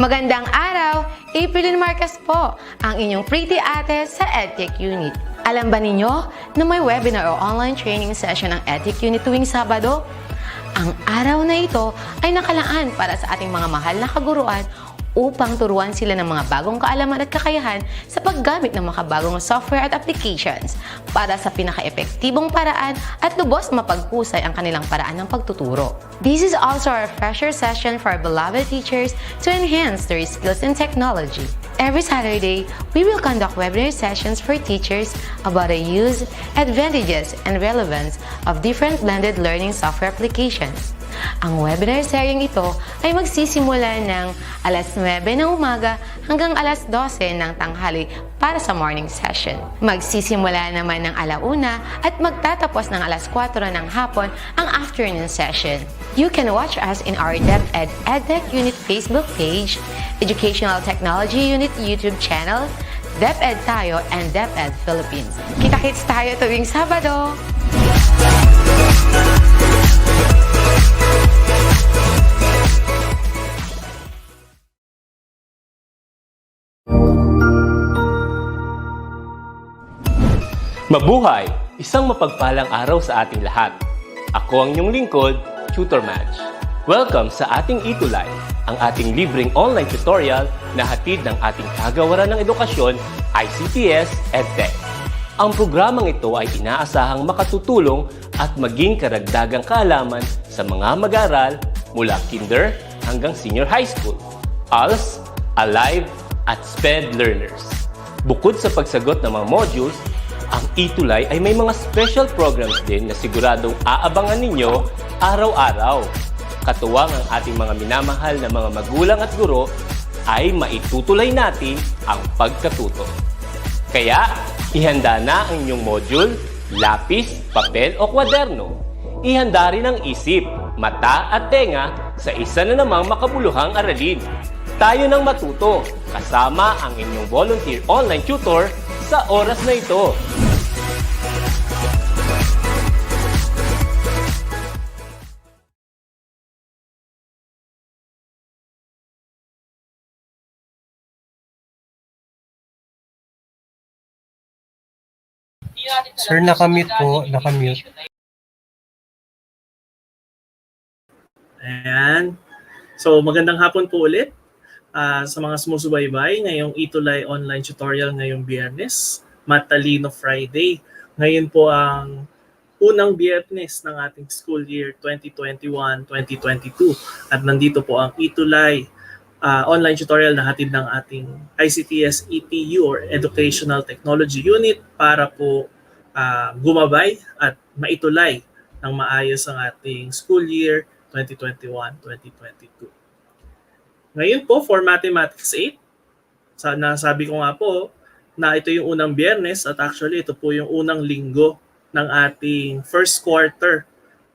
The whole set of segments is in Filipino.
Magandang araw! April Marcas po, ang inyong pretty ate sa EdTech Unit. Alam ba ninyo na may webinar o online training session ng EdTech Unit tuwing Sabado? Ang araw na ito ay nakalaan para sa ating mga mahal na kaguruan upang turuan sila ng mga bagong kaalaman at kakayahan sa paggamit ng makabagong software at applications para sa pinaka-epektibong paraan at lubos mapaghusay ang kanilang paraan ng pagtuturo. This is also our fresher session for our beloved teachers to enhance their skills in technology. Every Saturday, we will conduct webinar sessions for teachers about the use, advantages, and relevance of different blended learning software applications. Ang webinar seryeng ito ay magsisimula ng alas 9 ng umaga hanggang alas 12 ng tanghali para sa morning session. Magsisimula naman ng alauna at magtatapos ng alas 4 ng hapon ang afternoon session. You can watch us in our DepEd EdTech Unit Facebook page, Educational Technology Unit YouTube channel, DepEd Tayo, and DepEd Philippines. Kita-kits tayo tuwing Sabado! Mabuhay! Isang mapagpalang araw sa ating lahat. Ako ang inyong lingkod, Tutor Match. Welcome sa ating ETULay, ang ating libreng online tutorial na hatid ng ating kagawaran ng edukasyon, ICTS EdTech. Ang programang ito ay inaasahang makatutulong at maging karagdagang kaalaman sa mga mag-aaral mula kinder hanggang senior high school, ALS, Alive, at SPED learners. Bukod sa pagsagot ng mga modules, ang ETULay ay may mga special programs din na siguradong aabangan ninyo araw-araw. Katuwang ang ating mga minamahal na mga magulang at guro ay maitutuloy natin ang pagkatuto. Kaya, ihanda na ang inyong module, lapis, papel o kwaderno. Ihanda rin ang isip, mata at tenga sa isa na namang makabuluhang aralin. Tayo nang matuto kasama ang inyong volunteer online tutor sa oras na ito. Sir, nakamute po. Nakamute. Ayan. So, magandang hapon po ulit sa mga sumusubaybay ngayong ETULay online tutorial ngayong Biyernes, Matalino Friday. Ngayon po ang unang Biyernes ng ating school year 2021-2022. At nandito po ang ETULay online tutorial na hatid ng ating ICTS ETU or Educational Technology Unit para po gumabay at maitulay ng maayos ang ating school year 2021-2022. Ngayon po for Mathematics 8, nasabi ko nga po na ito yung unang Biyernes at actually ito po yung unang linggo ng ating first quarter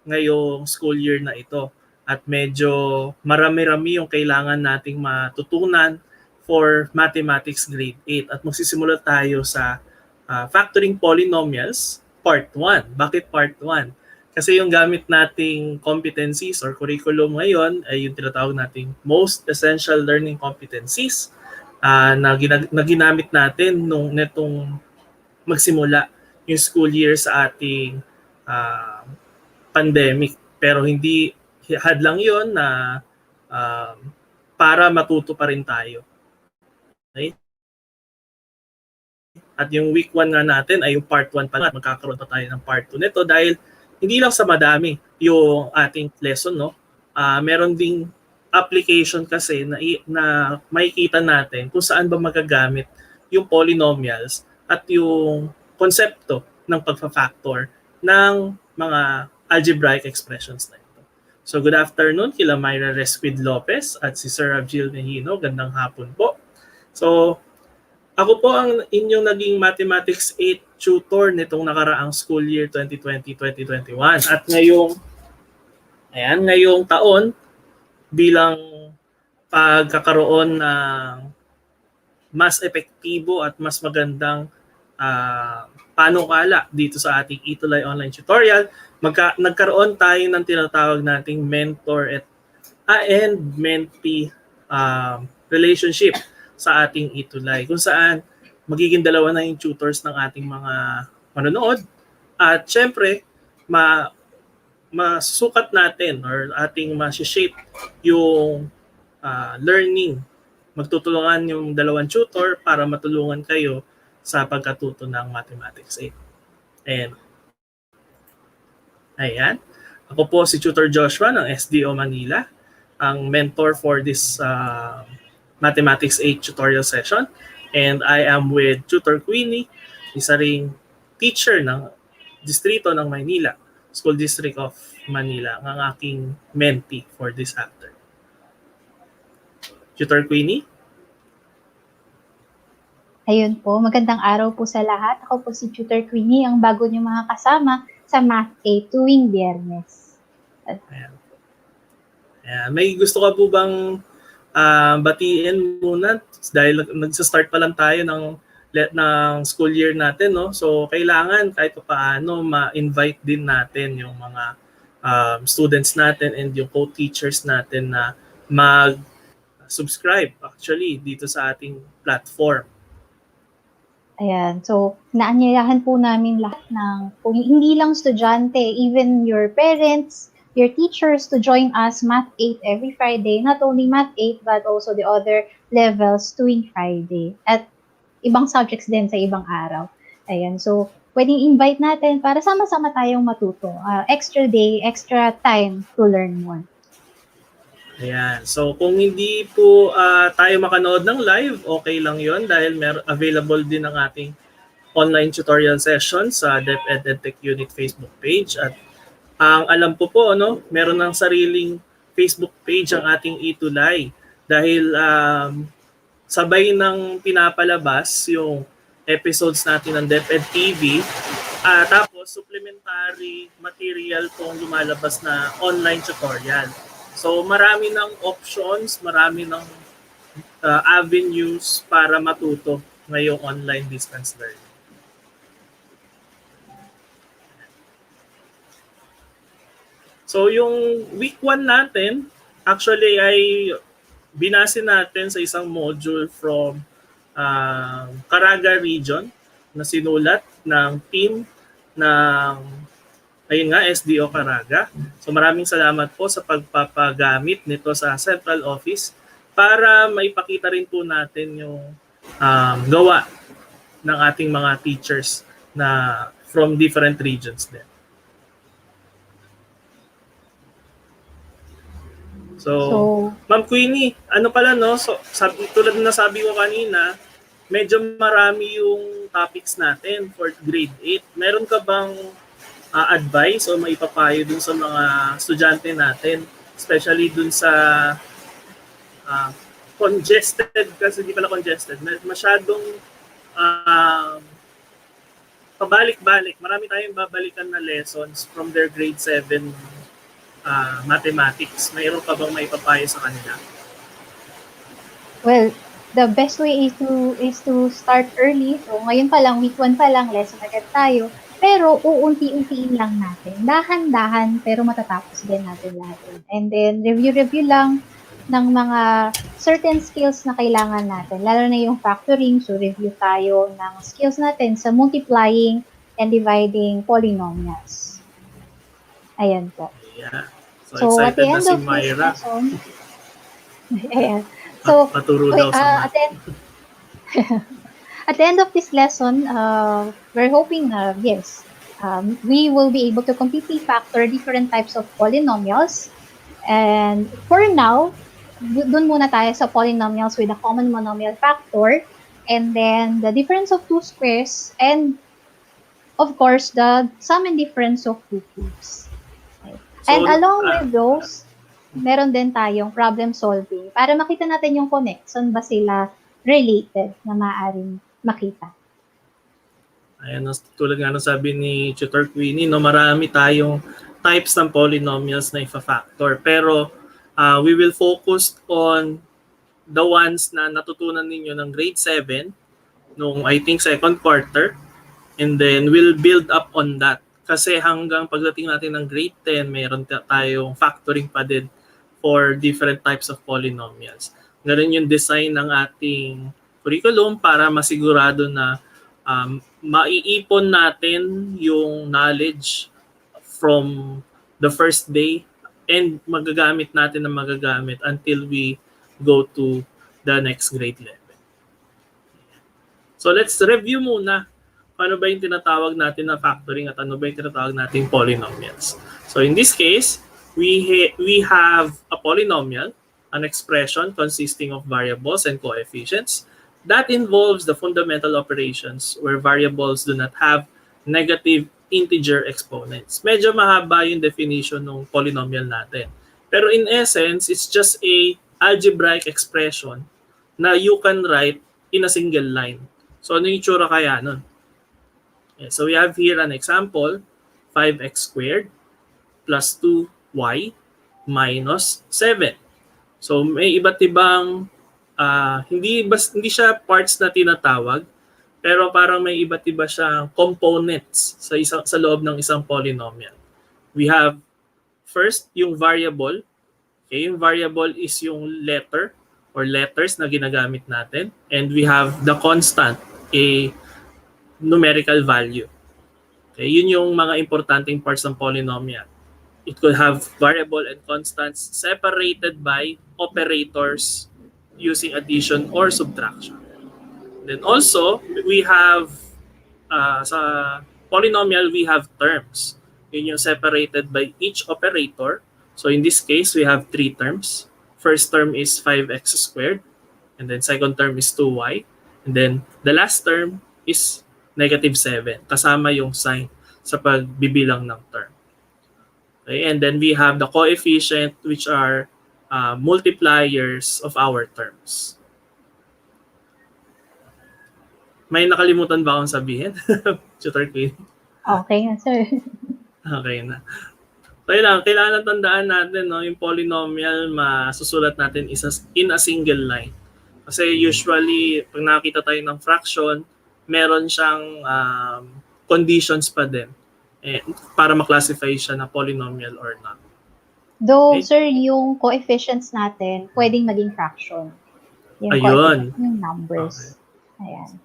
ngayong school year na ito. At medyo marami-rami yung kailangan nating matutunan for Mathematics Grade 8. At magsisimula tayo sa factoring polynomials, Part 1. Bakit Part 1? Kasi yung gamit nating competencies or curriculum ngayon ay yung tinatawag nating most essential learning competencies na ginamit natin nung netong magsimula yung school year sa ating pandemic. Pero hindi hadlang yon na para matuto pa rin tayo. Okay? At yung week 1 nga natin ay yung part 1 pa na. Magkakaroon pa tayo ng part 2 nito dahil hindi lang sa madami yung ating lesson, no? Meron ding application kasi na makikita natin kung saan ba magagamit yung polynomials at yung konsepto ng pagfa-factor ng mga algebraic expressions na ito. So good afternoon kila Myra Resquid Lopez at si Sir Abjil Mejino. Gandang hapon po. So ako po ang inyong naging Mathematics 8 tutor nitong nakaraang school year 2020-2021. At ngayong taon, bilang pagkakaroon ng mas epektibo at mas magandang panukala dito sa ating ETULay online tutorial, nagkaroon tayo ng tinatawag nating mentor and mentee relationship sa ating ETULay, kung saan magiging dalawa na yung tutors ng ating mga manonood. At syempre, masusukat natin or ating ma-shape yung learning. Magtutulungan yung dalawang tutor para matulungan kayo sa pagkatuto ng Mathematics 8. And ayan. Ako po si Tutor Joshua ng SDO Manila, ang mentor for this Mathematics 8 tutorial session. And I am with Tutor Queenie, isa ring teacher ng distrito ng Maynila, School District of Manila, ang aking mentee for this afternoon. Tutor Queenie? Ayun po, magandang araw po sa lahat. Ako po si Tutor Queenie, ang bago niyo mga kasama sa Math 8 tuwing Biyernes. Ayan. Ayan. May gusto ka po bang batiin muna dahil nagsa-start pa lang tayo ng school year natin, no? So kailangan kahit paano ma-invite din natin yung mga students natin and yung co-teachers natin na mag-subscribe actually dito sa ating platform. Ayan, so naanyayahan po namin lahat ng, kung hindi lang estudyante, even your parents, your teachers to join us Math 8 every Friday. Not only Math 8 but also the other levels tuwing Friday. At ibang subjects din sa ibang araw. Ayan, so pwedeng invite natin para sama-sama tayong matuto. Extra day, extra time to learn more. Ayan. So kung hindi po tayo makanood ng live, okay lang yon dahil available din ang ating online tutorial session sa DepEd Educational Technology Unit Facebook page. At ang alam po, meron ng sariling Facebook page ang ating ETULay dahil sabay ng pinapalabas yung episodes natin ng DepEd TV. Tapos supplementary material pong lumalabas na online tutorial. So marami ng options, marami ng avenues para matuto ngayong online distance learning. So yung week 1 natin, actually ay binase natin sa isang module from Caraga region na sinulat ng team ng SDO Caraga. So maraming salamat po sa pagpapagamit nito sa central office para maipakita rin po natin yung gawa ng ating mga teachers na from different regions din. So Ma'am Queenie, tulad na sabi ko kanina, medyo marami yung topics natin for grade 8. Meron ka bang advice o maipapayo dun sa mga estudyante natin, especially dun sa congested, kasi hindi pala congested, masyadong pabalik-balik. Marami tayong babalikan na lessons from their grade 7 mathematics. Mayroon ka bang maipapayo sa kanila? Well, the best way is to start early. So ngayon pa lang, week 1 pa lang, lesson agad tayo. Pero uunti-untiin lang natin. Dahan-dahan, pero matatapos din natin lahat. And then, review lang ng mga certain skills na kailangan natin. Lalo na yung factoring. So, review tayo ng skills natin sa multiplying and dividing polynomials. Ayan po. Yeah. So at the excited end na si of this Myra. lesson, ayan. So, Paturo daw sa at the end of this lesson, we're hoping we will be able to completely factor different types of polynomials. And for now, dun muna tayo sa polynomials with a common monomial factor, and then the difference of two squares, and of course, the sum and difference of two cubes. Okay. And along with those, meron din tayong problem solving para makita natin yung connection ba sila related na maaaring makita. Ayan, tulad nga ng sabi ni Tutor Queenie, marami tayong types ng polynomials na ifa-factor. Pero we will focus on the ones na natutunan ninyo ng grade 7 nung I think second quarter, and then we'll build up on that. Kasi hanggang pagdating natin ng grade 10, mayroon tayong factoring pa din for different types of polynomials. Ganun yung design ng ating curriculum para masigurado na maiipon natin yung knowledge from the first day and magagamit natin na magagamit until we go to the next grade level. So let's review muna ano ba yung tinatawag natin na factoring at ano ba yung tinatawag natin polynomials. So in this case, we have a polynomial, an expression consisting of variables and coefficients that involves the fundamental operations where variables do not have negative integer exponents. Medyo mahaba yung definition ng polynomial natin. Pero in essence, it's just a algebraic expression na you can write in a single line. So ano yung tsura kaya nun? Yeah, so we have here an example, 5x squared plus 2y minus 7. So may iba't ibang, hindi siya parts na tinatawag, pero parang may iba't iba siyang components sa loob ng isang polynomial. We have first yung variable. Okay, yung variable is yung letter or letters na ginagamit natin. And we have the constant, a numerical value. Okay, yun yung mga importanteng parts ng polynomial. It could have variable and constants separated by operators using addition or subtraction. Then also, we have, sa polynomial, we have terms. Yun yung separated by each operator. So in this case, we have 3 terms. First term is 5x squared. And then second term is 2y. And then the last term is negative 7. Kasama yung sign sa pagbibilang ng term. Okay, and then we have the coefficient, which are multipliers of our terms. May nakalimutan ba akong sabihin? Tutor Queen? Okay na, sir. Okay na. So yun lang, kailangan tandaan natin, no, yung polynomial masusulat natin in a single line. Kasi usually, pag nakita tayo ng fraction, meron siyang conditions pa din para ma-classify siya na polynomial or not. Though, Okay. sir, yung coefficients natin, pwedeng maging fraction. Yung Ayun. yung numbers. Ayan.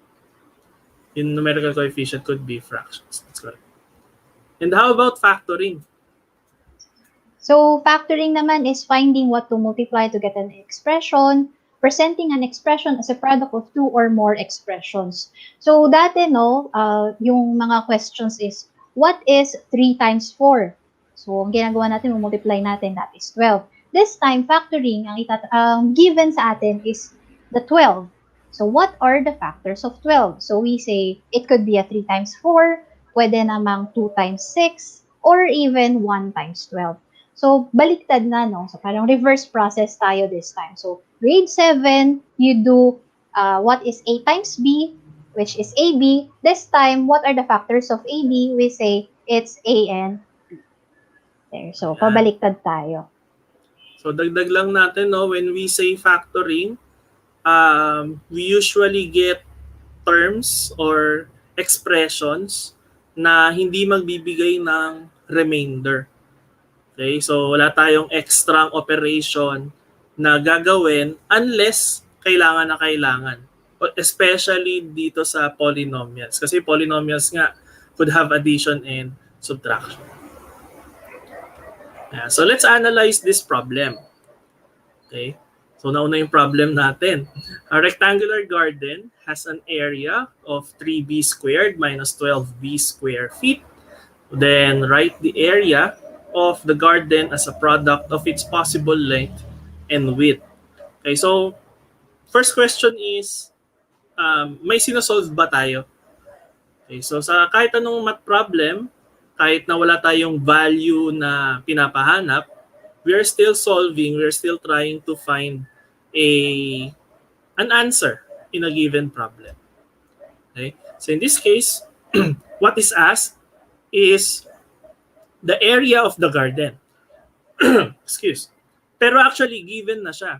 Yung numerical coefficient could be fractions. That's correct. And how about factoring? So, factoring naman is finding what to multiply to get an expression, presenting an expression as a product of 2 or more expressions. So, dati, no, yung mga questions is, what is 3 times 4? So, ang ginagawa natin, multiply natin, that is 12. This time, factoring, ang given sa atin is the 12. So, what are the factors of 12? So, we say, it could be a 3 times 4, pwede namang 2 times 6, or even 1 times 12. So, baliktad na, no? So, parang reverse process tayo this time. So, grade 7, you do what is A times B, which is AB. This time, what are the factors of AB? We say, it's A and B. There. So, pabaliktad tayo. So dagdag lang natin, no, when we say factoring, we usually get terms or expressions na hindi magbibigay ng remainder. Okay, so wala tayong extra operation na gagawin unless kailangan na kailangan. Especially dito sa polynomials. Kasi polynomials nga could have addition and subtraction. Yeah, so let's analyze this problem. Okay, so nauna yung problem natin. A rectangular garden has an area of 3b squared minus 12b square feet. Then write the area of the garden as a product of its possible length and width. Okay, so first question is, may sinosolve ba tayo? Okay, so sa kahit anong math problem, kahit na wala tayong value na pinapahanap, we are still solving, we are still trying to find an answer in a given problem. Okay, so in this case, what is asked is the area of the garden. Excuse. Pero actually, given na siya.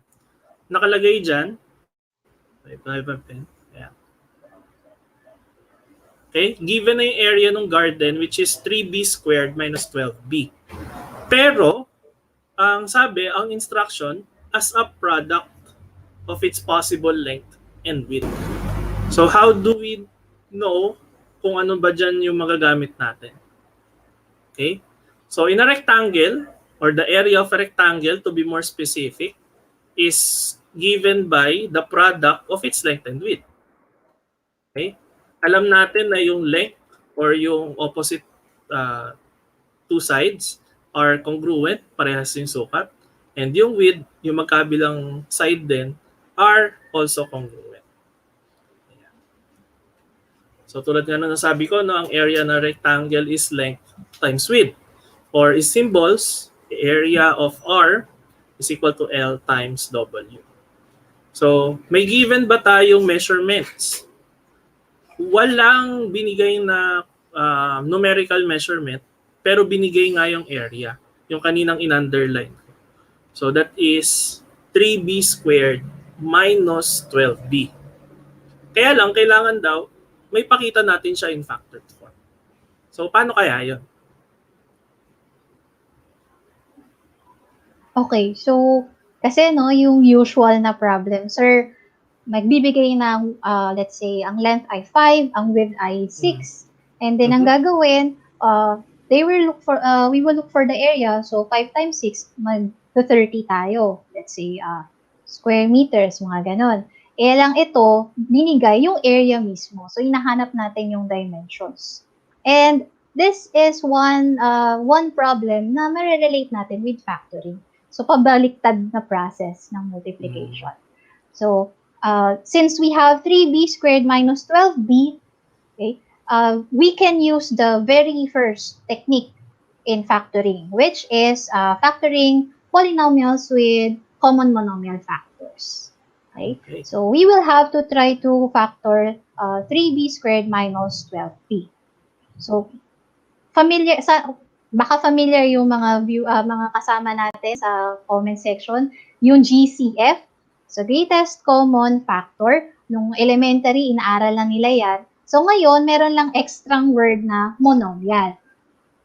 Nakalagay dyan. Yeah. Okay, given na yung area ng garden, which is 3b squared minus 12b. Pero, ang sabi, ang instruction, as a product of its possible length and width. So how do we know kung ano ba dyan yung magagamit natin? Okay? So in a rectangle, or the area of a rectangle to be more specific, is given by the product of its length and width. Okay? Alam natin na yung length or yung opposite two sides are congruent, parehas yung sukat. And yung width, yung magkabilang side din, are also congruent. Ayan. So tulad nga na nasabi ko, no, ang area ng rectangle is length times width. Or is symbols, the area of R is equal to L times W. So may given ba tayong measurements? Walang binigay na numerical measurement, pero binigay nga yung area, yung kaninang in-underline. So that is 3b squared minus 12b. Kaya lang, kailangan daw, may pakita natin siya in factored form. So paano kaya yun? Okay, so kasi no, yung usual na problem, sir, magbibigay ng, let's say, ang length ay 5, ang width ay 6. And then, ang gagawin, we will look for the area. So, 5 times 6, mag-30 tayo. Let's say, square meters, mga ganon. Eh lang ito, binigay yung area mismo. So, hinahanap natin yung dimensions. And this is one problem na ma-relate natin with factoring. So, pabaliktad na process ng multiplication. So, since we have 3b squared minus 12b, okay, we can use the very first technique in factoring, which is factoring polynomials with common monomial factors. Okay? So we will have to try to factor 3b squared minus 12b. So baka familiar yung mga kasama natin sa comment section, yung GCF. So, greatest common factor, nung elementary, inaaral lang nila yan. So, ngayon, meron lang extrang word na monomial.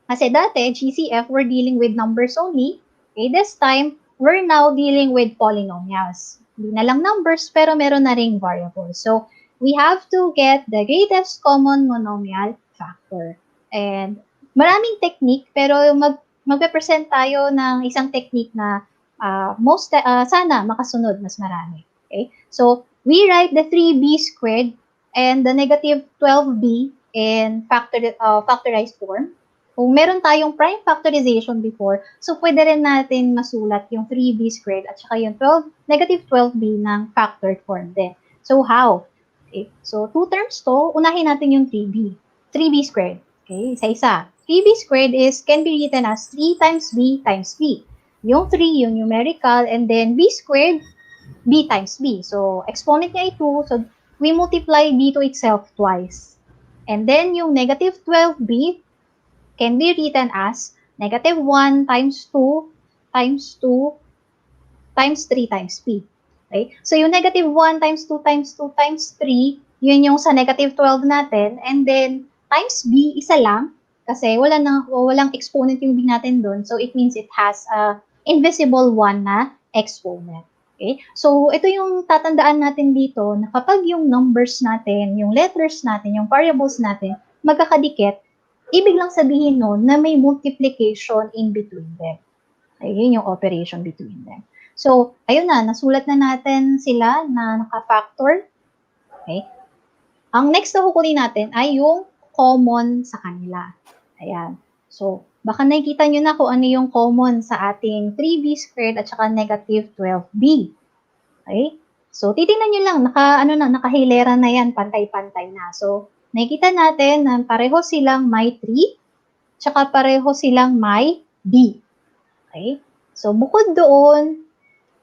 Kasi dati, GCF, we're dealing with numbers only. Okay, this time, we're now dealing with polynomials. Hindi na lang numbers, pero meron na ring variables. So, we have to get the greatest common monomial factor. And maraming technique, pero magpe-present tayo ng isang technique na sana makasunod mas marami. Okay? So, we write the 3b squared and the negative 12b in factorized form. Kung meron tayong prime factorization before, so pwede rin natin masulat yung 3b squared at saka yung negative 12b ng factored form din. So, how? Okay? So, two terms to. Unahin natin yung 3b. 3b squared. Okay? Isa-isa. 3b squared can be written as 3 times b times b. Yung 3, yung numerical, and then b squared, b times b. So, exponent niya ay 2, so we multiply b to itself twice. And then, yung negative 12b can be written as negative 1 times 2 times 2 times 3 times b. Okay? So, yung negative 1 times 2 times 2 times 3, yun yung sa negative 12 natin, and then, times b, isa lang, kasi walang exponent yung b natin doon, so it means it has a invisible 1 na exponent. Okay? So, ito yung tatandaan natin dito na kapag yung numbers natin, yung letters natin, yung variables natin, magkakadikit, ibig lang sabihin nun na may multiplication in between them. Okay? Yun yung operation between them. So, ayun na, nasulat na natin sila na naka-factor. Okay? Ang next na kukunin natin ay yung common sa kanila. Ayan. So, baka nakikita nyo na kung ano yung common sa ating 3b squared at saka negative 12b. Okay? So, titingnan nyo lang, nakahilera na yan, pantay-pantay na. So, nakikita natin na pareho silang may 3, tsaka pareho silang may b. Okay? So, bukod doon,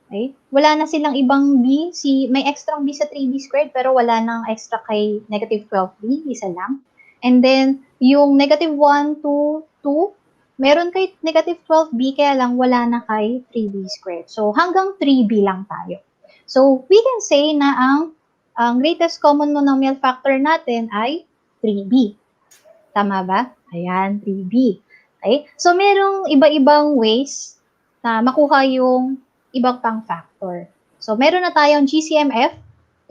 okay, wala na silang ibang b. May extra b sa 3b squared, pero wala nang extra kay negative 12b, isa lang. And then, yung negative 1, 2, 2, meron kay negative 12b, kaya lang wala na kay 3b squared. So, hanggang 3b lang tayo. So, we can say na ang greatest common monomial factor natin ay 3b. Tama ba? Ayan, 3b. Okay? So, merong iba-ibang ways na makuha yung ibang pang factor. So, meron na tayong GCMF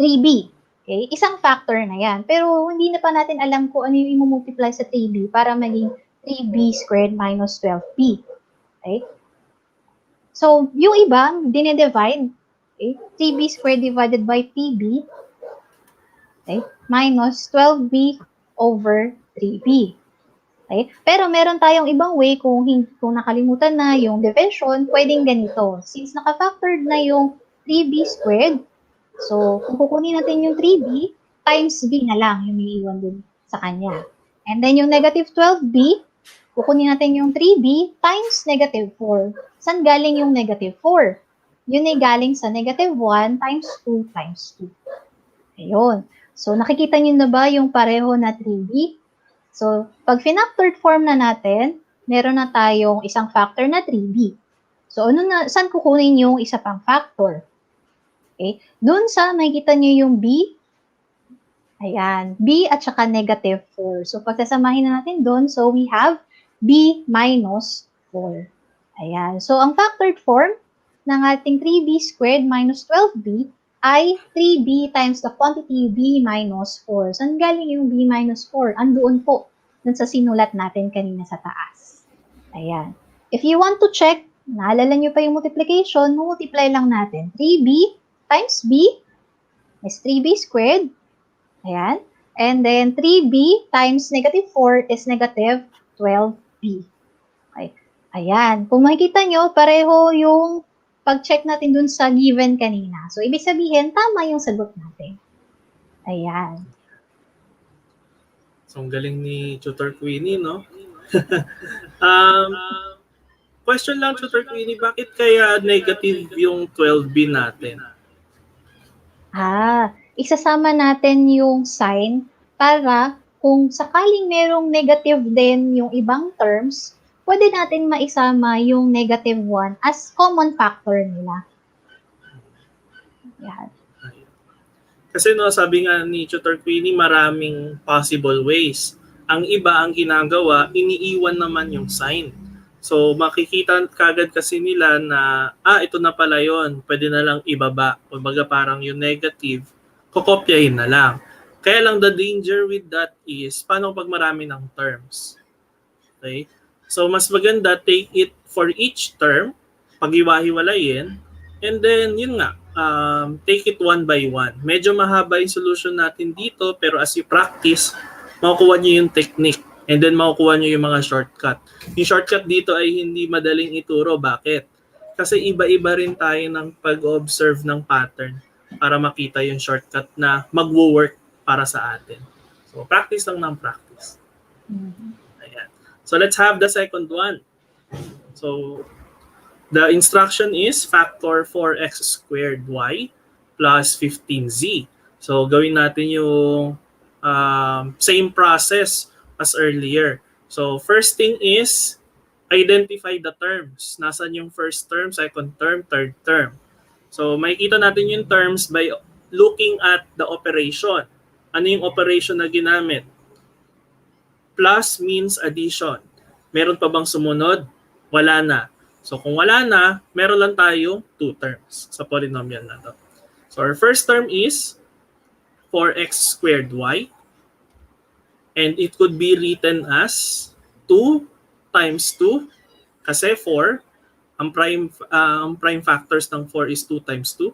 3B. Okay? Isang factor na yan. Pero, hindi na pa natin alam kung ano yung i-multiply sa 3B para maging 3B squared minus 12B. Okay? So, yung iba, dinidivide. Okay? 3B squared divided by 3B, okay? Minus 12B over 3B. Okay? Pero meron tayong ibang way kung nakalimutan na yung division, pwedeng ganito. Since naka-factored na yung 3B squared, so kung kukunin natin yung 3B, times B na lang yung may iwan dun sa kanya. And then yung negative 12B, kukunin natin yung 3B times negative 4. Saan galing yung negative 4? Yun ay galing sa negative 1 times 2 times 2. Ayun. So, nakikita nyo na ba yung pareho na 3B? So, pag finactored form na natin, meron na tayong isang factor na 3B. So, saan kukunin yung isa pang factor? Okay? Doon sa makikita nyo yung B, ayan, B at saka negative 4. So, pagsasamahin na natin doon, so we have B minus 4. Ayan. So, ang factored form ng ating 3B squared minus 12B ay 3B times the quantity B minus 4. Saan galing yung B minus 4? Andoon po, dun sa sinulat natin kanina sa taas. Ayan. If you want to check, naalala nyo pa yung multiplication, multiply lang natin. 3B times B is 3B squared. Ayan. And then 3B times negative 4 is negative 12B. Okay. Ayan. Kung makikita nyo, pareho yung pag-check natin dun sa given kanina. So, ibig sabihin, tama yung sagot natin. Ayan. So, ang galing ni Tutor Queenie, no? Question lang, Tutor Queenie, bakit kaya negative yung 12B natin? Isasama natin yung sign para kung sakaling merong negative din yung ibang terms, pwede natin maisama yung negative 1 as common factor nila. Yan. Kasi no, sabi nga ni Tutor Queenie, maraming possible ways. Ang iba, ang ginagawa, iniiwan naman yung sign. So, makikita kagad kasi nila na, ito na pala yun, pwede na lang ibaba. Kumbaga parang yung negative, kokopyahin na lang. Kaya lang the danger with that is, paano pag marami ng terms? Okay? So, mas maganda, take it for each term, pag-iwahiwalayin, and then, yun nga, take it one by one. Medyo mahaba yung solution natin dito, pero as you practice, makukuha nyo yung technique, and then makukuha nyo yung mga shortcut. Yung shortcut dito ay hindi madaling ituro. Bakit? Kasi iba-iba rin tayo ng pag-observe ng pattern para makita yung shortcut na mag-work para sa atin. So, practice lang ng practice. Ayan. So, let's have the second one. So, the instruction is factor 4x squared y plus 15z. So, gawin natin yung same process as earlier. So, first thing is identify the terms. Nasaan yung first term, second term, third term. So, makikita natin yung terms by looking at the operation. Ano yung operation na ginamit? Plus means addition. Meron pa bang sumunod? Wala na. So, kung wala na, meron lang tayo two terms sa polynomial na to. So, our first term is 4x squared y. And it could be written as 2 times 2 kasi 4. Ang prime factors ng 4 is 2 times 2.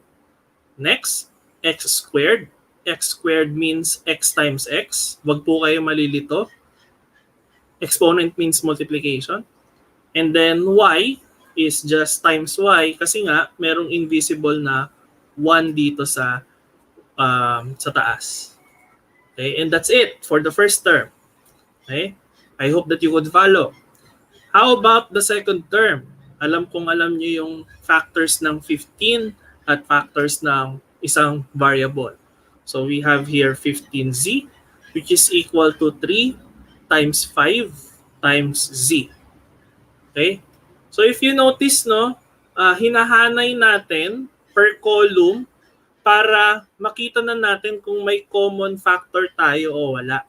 Next, x squared. X squared means x times x. Wag po kayo malilito. Exponent means multiplication. And then y is just times y kasi nga merong invisible na 1 dito sa taas. Okay, and that's it for the first term. Okay? I hope that you could follow. How about the second term? Alam niyo yung factors ng 15 at factors ng isang variable. So we have here 15z which is equal to 3 times 5 times z. Okay? So if you notice, no, hinahanay natin per column para makita na natin kung may common factor tayo o wala.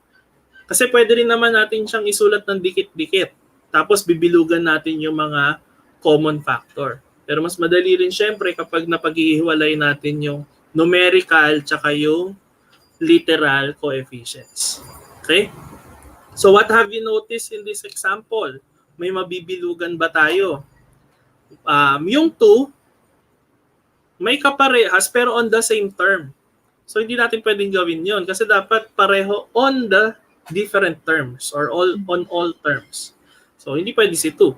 Kasi pwede rin naman natin siyang isulat ng dikit-dikit. Tapos bibilugan natin yung mga common factor. Pero mas madali rin syempre kapag napag-ihiwalay natin yung numerical tsaka yung literal coefficients. Okay? So what have you noticed in this example? May mabibilugan ba tayo? Yung 2, may kaparehas pero on the same term. So hindi natin pwedeng gawin yon kasi dapat pareho on the different terms or on all terms. So hindi pwede si 2.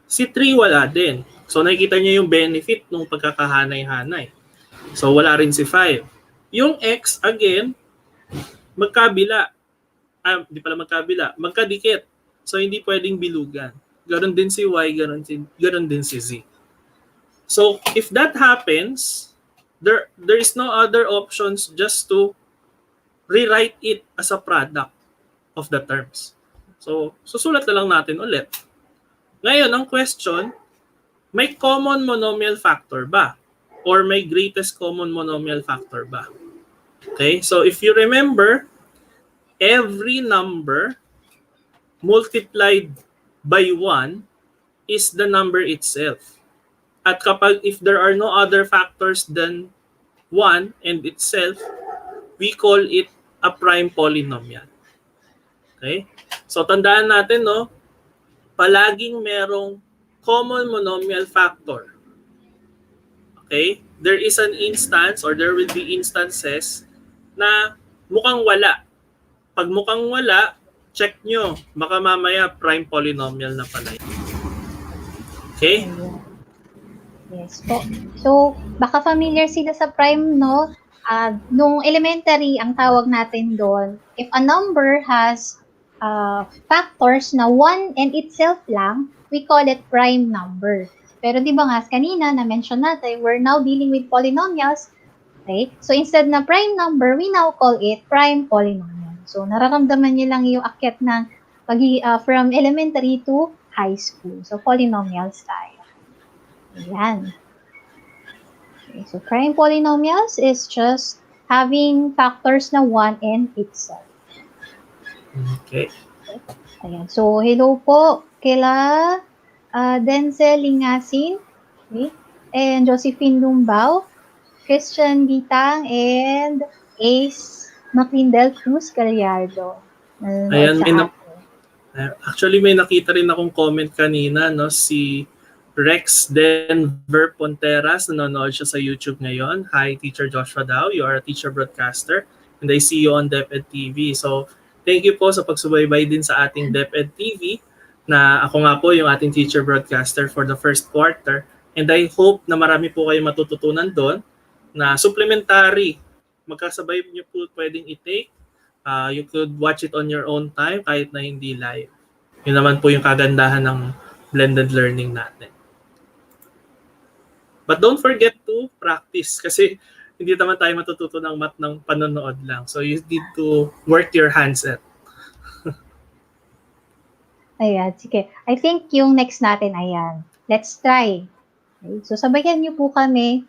Si 3 wala din. So nakikita niyo yung benefit ng pagkakahanay-hanay. So wala rin si 5. Yung x again, magkabila. Hindi pala magkabila, magkadikit. So hindi pwedeng bilugan. Ganon din si y, ganon din si z. So if that happens, there is no other options just to rewrite it as a product of the terms. So susulat na lang natin ulit. Ngayon, ang question, may common monomial factor ba? Or may greatest common monomial factor ba? Okay, so if you remember, every number multiplied by 1 is the number itself. At kapag if there are no other factors than 1 and itself, we call it a prime polynomial. Okay? So tandaan natin, no, palaging merong common monomial factor. Okay? There is an instance or there will be instances na mukhang wala. Pag mukhang wala, check nyo. Baka mamaya prime polynomial na pala. Okay? Yes po. So, baka familiar sila sa prime, no? Nung elementary, ang tawag natin doon, if a number has factors na 1 and itself lang, we call it prime number. Pero di ba nga, kanina na-mention natin, we're now dealing with polynomials. Okay? So, instead na prime number, we now call it prime polynomial. So, nararamdaman niyo lang yung akyat ng from elementary to high school. So, polynomials tayo. Ayan. Okay, so prime polynomials is just having factors na 1 and itself. Okay. Ayan. So, hello po kila Denzel Lingasin, okay, and Josephine Lumbao, Christian Bitang, and Ace Maclindel Cruz Gallardo. Ayan, actually may nakita rin akong comment kanina, no, si Rex Denver Ponteras, nanonood siya sa YouTube ngayon. Hi, Teacher Joshua Dao. You are a teacher broadcaster and I see you on DepEd TV. So, thank you po sa pagsubaybay din sa ating DepEd TV na ako nga po yung ating teacher broadcaster for the first quarter. And I hope na marami po kayo matututunan doon na supplementary. Magkasabay niyo po pwedeng i-take. You could watch it on your own time kahit na hindi live. Yun naman po yung kagandahan ng blended learning natin. But don't forget to practice kasi hindi naman tayo matututo ng math ng panonood lang. So you need to work your handset. Ayan, sige. I think yung next natin, ayan. Let's try. Okay, so sabayan niyo po kami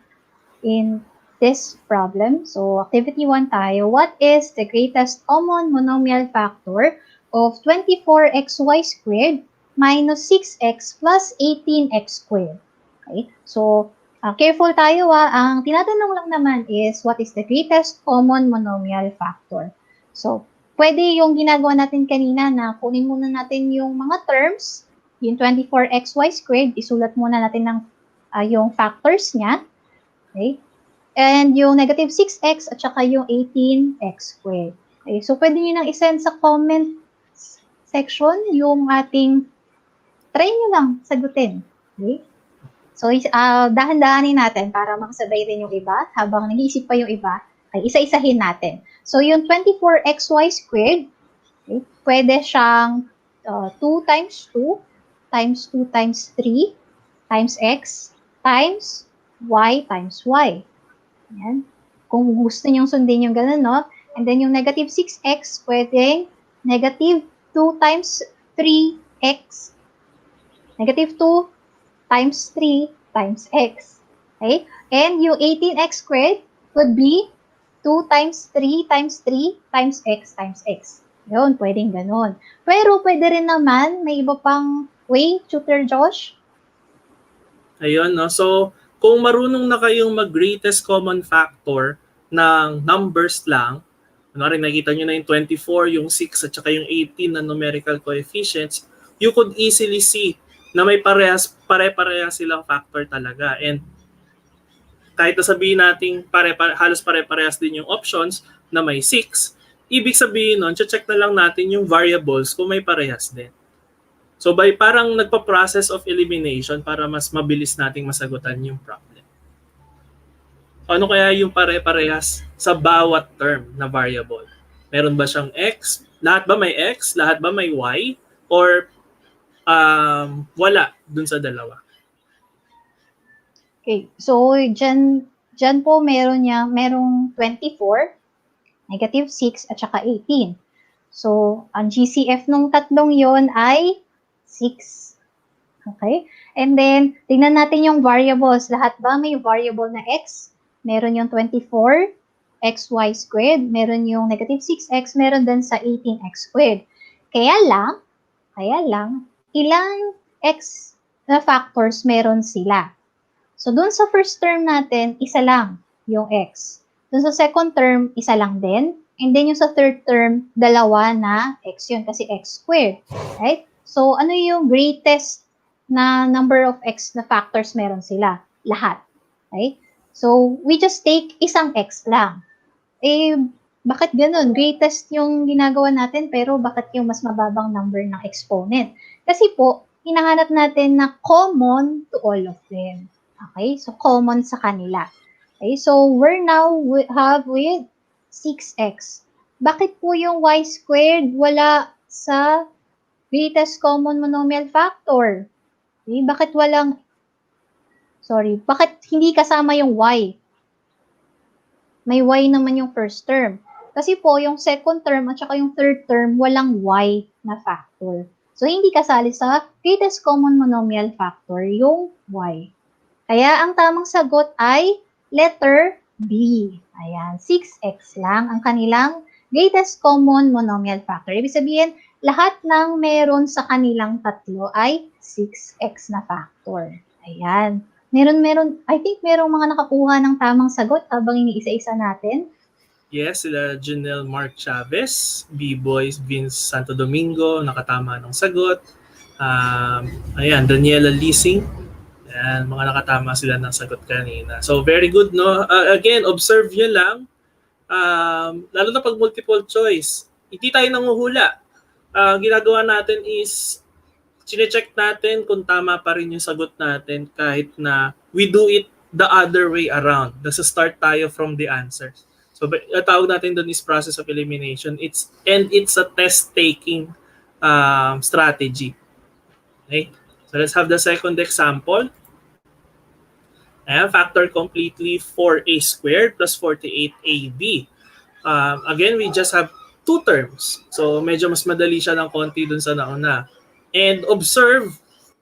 in this problem. So activity 1 tayo. What is the greatest common monomial factor of 24xy squared minus 6x plus 18x squared? Okay, so careful tayo ang tinatanong lang naman is what is the greatest common monomial factor. So, pwede yung ginagawa natin kanina na kunin muna natin yung mga terms, yung 24xy squared, isulat muna natin ng yung factors niya. Okay? And yung negative 6x at saka yung 18x squared. Okay? So, pwede nyo nang isend sa comment section yung ating, try nyo lang sagutin. Okay? So, dahan-dahanin natin para makasabay rin yung iba. Habang nag-iisip pa yung iba, ay isa-isahin natin. So, yung 24xy squared, okay, pwede siyang 2 times 2 times 2 times 3 times x times y times y. Ayan. Kung gusto nyo sundin yung ganun, no? And then yung negative 6x, pwedeng negative 2 times 3x. Negative 2 times 3 times x. Okay? And yung 18x squared would be 2 times 3 times 3 times x times x. Yun, pwedeng ganun. Pero pwede rin naman, may iba pang way, Tutor Josh? Ayun, no? So, kung marunong na kayong mag-greatest common factor ng numbers lang, kunwari nakita nyo na yung 24, yung 6, at saka yung 18 na numerical coefficients, you could easily see na may pare-parehas silang factor talaga. And kahit na sabihin natin halos pare-parehas din yung options na may 6, ibig sabihin nun, check na lang natin yung variables kung may parehas din. So by parang nagpa-process of elimination para mas mabilis nating masagutan yung problem. Ano kaya yung pare-parehas sa bawat term na variable? Meron ba siyang x? Lahat ba may x? Lahat ba may y? Or wala dun sa dalawa? Okay, so dyan po merong 24, negative 6, at saka 18. So, ang GCF nung tatlong yon ay 6. Okay? And then, tingnan natin yung variables. Lahat ba may variable na x? Meron yung 24, xy squared. Meron yung negative 6x. Meron din sa 18x squared. Kaya lang, ilang x na factors meron sila? So, dun sa first term natin, isa lang yung x. Dun sa second term, isa lang din. And then yung sa third term, dalawa na x yun kasi x squared. Right? So, ano yung greatest na number of x na factors meron sila? Lahat. Right? So, we just take isang x lang. Eh, bakit ganun? Greatest yung ginagawa natin, pero bakit yung mas mababang number ng exponent? Kasi po, hinahanap natin na common to all of them. Okay? So, common sa kanila. Okay? So, we're now have with 6x. Bakit po yung y squared wala sa greatest common monomial factor? Okay? Bakit hindi kasama yung y? May y naman yung first term. Kasi po, yung second term at saka yung third term, walang y na factor. So, hindi kasali sa greatest common monomial factor yung y. Kaya ang tamang sagot ay letter B. Ayan, 6x lang ang kanilang greatest common monomial factor. Ibig sabihin, lahat ng meron sa kanilang tatlo ay 6x na factor. Ayan. I think merong mga nakakuha ng tamang sagot habang iniisa-isa natin. Yes, sila Janelle Mark Chavez, B-Boys Vince Santo Domingo, nakatama ng sagot. Ayan, Daniela Leasing. Ayan, mga nakatama sila ng sagot kanina. So, very good, no? Again, observe nyo lang. Lalo na pag multiple choice, hindi tayo nanguhula. Ginagawa natin is, chinecheck natin kung tama pa rin yung sagot natin kahit na we do it the other way around. Nasa-start tayo from the answers. So, tawag natin doon is process of elimination. It's a test-taking strategy. Okay? So, let's have the second example. Ayan, factor completely 4a squared plus 48ab. Again, we just have two terms. So, medyo mas madali siya ng konti dun sa nauna. And observe,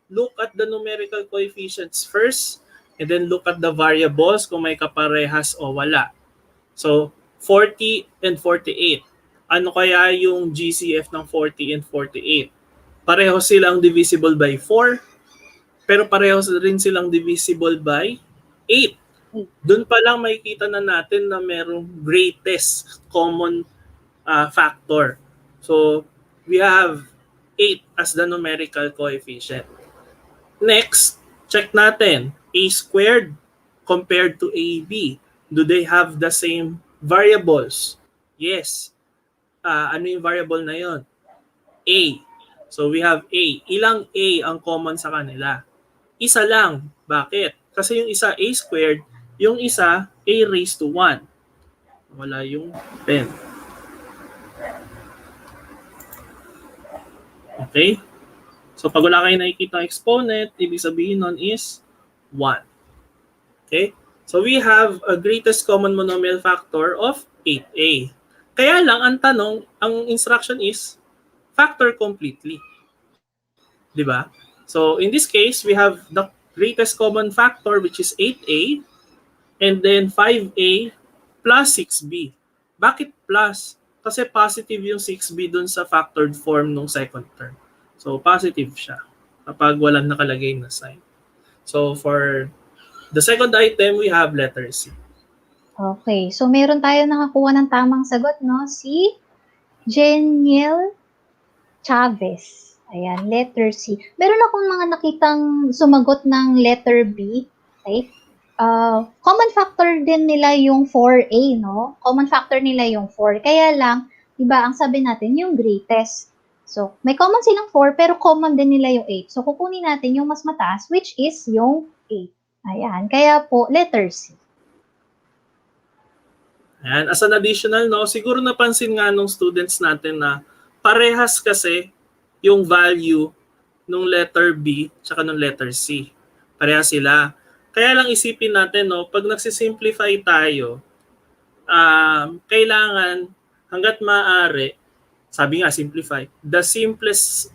look at the numerical coefficients first, and then look at the variables kung may kaparehas o wala. So, 40 and 48. Ano kaya yung GCF ng 40 and 48? Pareho silang divisible by 4, pero pareho rin silang divisible by 8. Doon pa lang makikita na natin na merong greatest common factor. So, we have 8 as the numerical coefficient. Next, check natin. A squared compared to AB. Do they have the same variables? Yes. Ano yung variable na yon? A. So, we have A. Ilang A ang common sa kanila? Isa lang. Bakit? Kasi yung isa A squared, yung isa A raised to 1. Wala yung pen. Okay? So pag wala kayo nakikita exponent, ibig sabihin nun is 1. Okay? So we have a greatest common monomial factor of 8a. Kaya lang, ang tanong, ang instruction is factor completely. Diba? So in this case, we have the greatest common factor which is 8a and then 5a plus 6b. Bakit plus? Kasi positive yung 6b dun sa factored form ng second term. So positive siya kapag walang nakalagay na sign. So for the second item, we have letter C. Okay, so meron tayo nakakuha ng tamang sagot, no? Si Jeniel Chavez. Ayan, letter C. Meron akong mga nakitang sumagot ng letter B. Okay? Common factor din nila yung 4A, no? Common factor nila yung 4. Kaya lang, diba, ang sabi natin, yung greatest. So, may common silang 4, pero common din nila yung 8. So, kukunin natin yung mas mataas, which is yung 8. Ayan, kaya po, letter C. Ayan, as an additional, no, siguro napansin nga nung students natin na parehas kasi yung value nung letter B tsaka nung letter C. Parehas sila. Kaya lang isipin natin, no, pag nagsisimplify tayo, kailangan hanggat maaari, sabi nga, simplify, the simplest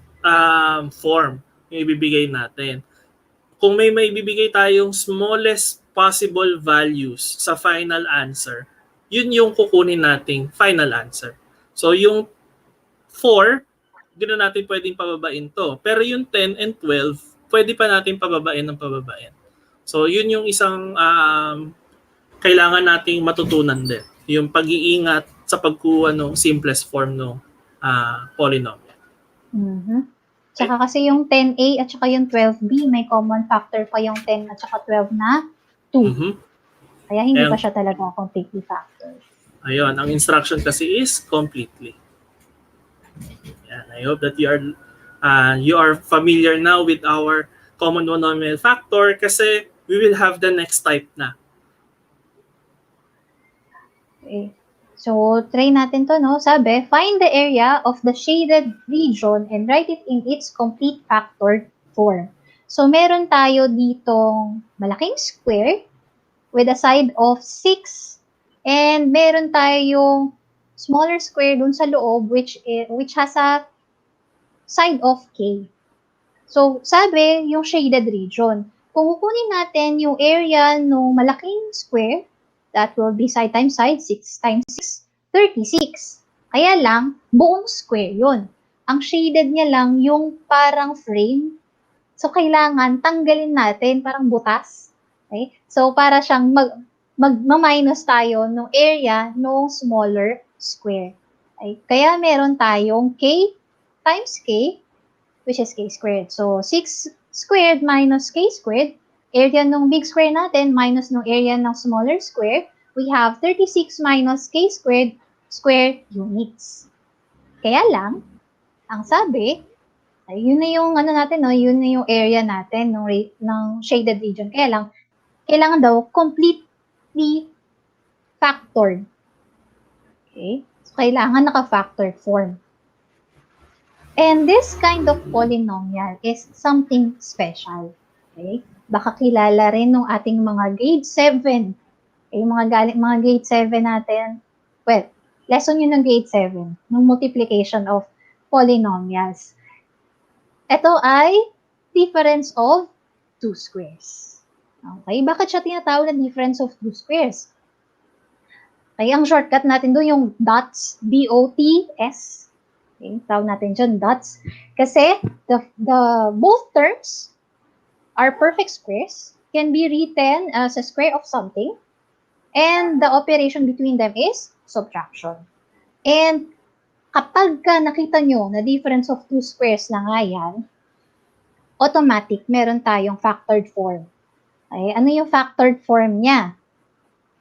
form yung ibibigay natin. Kung may ibibigay tayong smallest possible values sa final answer, yun yung kukunin nating final answer. So yung 4, hindi na natin pwedeng pababain to. Pero yung 10 and 12, pwede pa natin pababain ng pababain. So yun yung isang kailangan nating matutunan din. Yung pag-iingat sa pagkuha ng simplest form ng polynomial. Mm-hmm. Tsaka kasi yung 10A at saka yung 12B, may common factor pa yung 10 at saka 12 na 2. Mm-hmm. Kaya hindi pa siya talaga completely factor. Ayun, ang instruction kasi is completely. Yan, I hope that you are familiar now with our common monomial factor kasi we will have the next type na. Okay. So, try natin to, no? Sabi, find the area of the shaded region and write it in its complete factored form. So, meron tayo ditong malaking square with a side of 6 and meron tayong smaller square dun sa loob which has a side of k. So, sabi, yung shaded region. Kung kukunin natin yung area ng malaking square, that will be side times side, 6 times 6, 36. Kaya lang, buong square yun. Ang shaded niya lang yung parang frame. So, kailangan tanggalin natin, parang butas. Okay? So, para siyang mag-minus tayo ng area ng smaller square. Okay? Kaya meron tayong k times k, which is k squared. So, 6 squared minus k squared, area ng big square natin minus ng area ng smaller square, we have 36 minus k squared square units. Kaya lang, ang sabi, ay yun na yung ano natin, no? Yun na yung area natin ng shaded region. Kaya lang, kailangan daw completely factored. Okay? So, kailangan naka-factored form. And this kind of polynomial is something special. Okay? Baka kilala rin ng ating mga grade 7. Okay? Mga grade 7 natin. Well, lesson yun ng grade 7, ng multiplication of polynomials. Ito ay difference of 2 squares. Okay? Bakit siya tinatawag na difference of 2 squares? Okay, ang shortcut natin doon yung dots, D-O-T-S. Okay, tawag natin dyan dots. Kasi the both terms are perfect squares, can be written as a square of something, and the operation between them is subtraction. And kapag nakita nyo na difference of 2 squares na nga yan, automatic, meron tayong factored form. Okay, ano yung factored form niya?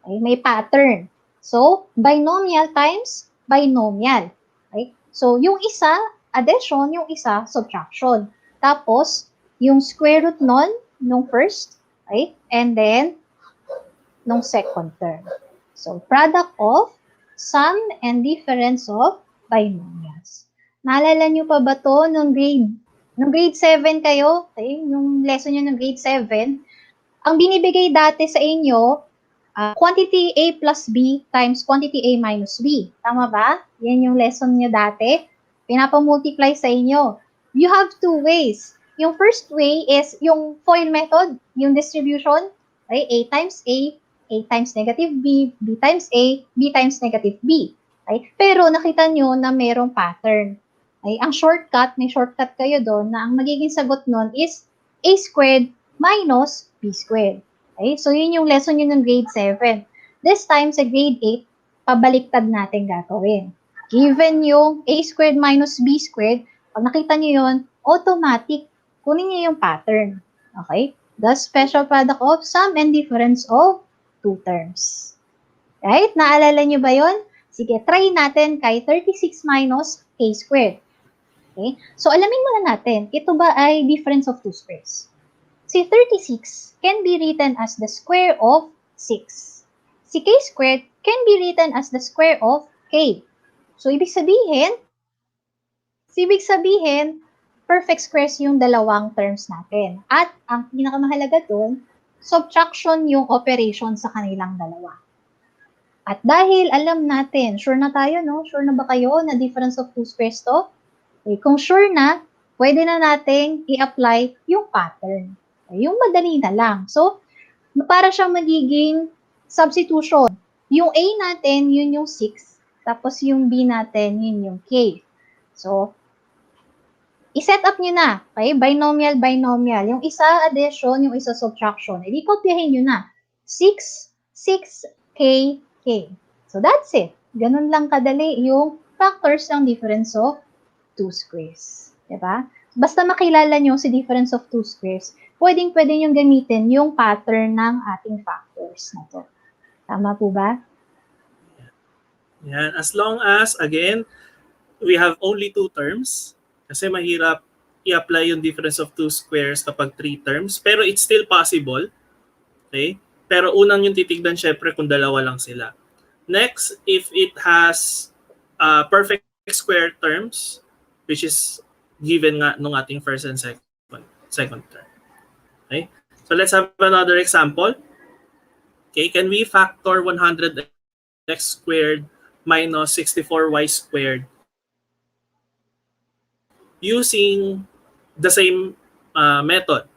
Okay, may pattern. So, binomial times binomial. Okay? So, yung isa, addition, yung isa, subtraction. Tapos, yung square root nung first, okay? And then, nung second term. So, product of sum and difference of binomials. Naalala nyo pa ba to nung grade 7 kayo? Okay? Yung lesson nyo ng grade 7, ang binibigay dati sa inyo, quantity A plus B times quantity A minus B. Tama ba? Yan yung lesson nyo dati. Pinapamultiply sa inyo. You have 2 ways. Yung first way is yung FOIL method, yung distribution. Okay? A times negative B, B times A, B times negative B. Okay? Pero nakita nyo na merong pattern. Okay? Ang shortcut, may shortcut kayo doon na ang magiging sagot nun is A squared minus b squared. Okay? So, yun yung lesson yun ng grade 7. This time, sa grade 8, pabaliktad natin gagawin. Given yung a squared minus b squared, pag nakita nyo yun, automatic, kunin nyo yung pattern. Okay? The special product of sum and difference of two terms. Right? Naalala nyo ba yun? Sige, try natin kay 36 minus k squared. Okay? So, alamin muna natin, ito ba ay difference of two squares? Si 36 can be written as the square of 6. Si k squared can be written as the square of k. So, ibig sabihin, perfect squares yung dalawang terms natin. At ang pinakamahalaga doon, subtraction yung operation sa kanilang dalawa. At dahil alam natin, sure na tayo, no? Sure na ba kayo na difference of two squares to? Okay, kung sure na, pwede na nating i-apply yung pattern. Okay, yung madali na lang. So, para siyang magiging substitution. Yung A natin, yun yung 6. Tapos yung B natin, yun yung K. So, i-set up nyo na. Okay? Binomial, binomial. Yung isa addition, yung isa subtraction. Hindi kopyahin nyo na. 6, 6K, K. So, that's it. Ganun lang kadali yung factors ng difference of two squares. Diba? Basta makilala nyo si difference of two squares, pwedeng-pwede nyo gamitin yung pattern ng ating factors na to. Tama po ba? Yan. As long as, again, we have only two terms, kasi mahirap i-apply yung difference of two squares kapag three terms, pero it's still possible. Okay? Pero unang yung titignan syempre kung dalawa lang sila. Next, if it has perfect square terms, which is given nga nung ating first and second term. Okay? So let's have another example. Okay, can we factor 100x squared minus 64y squared using the same method?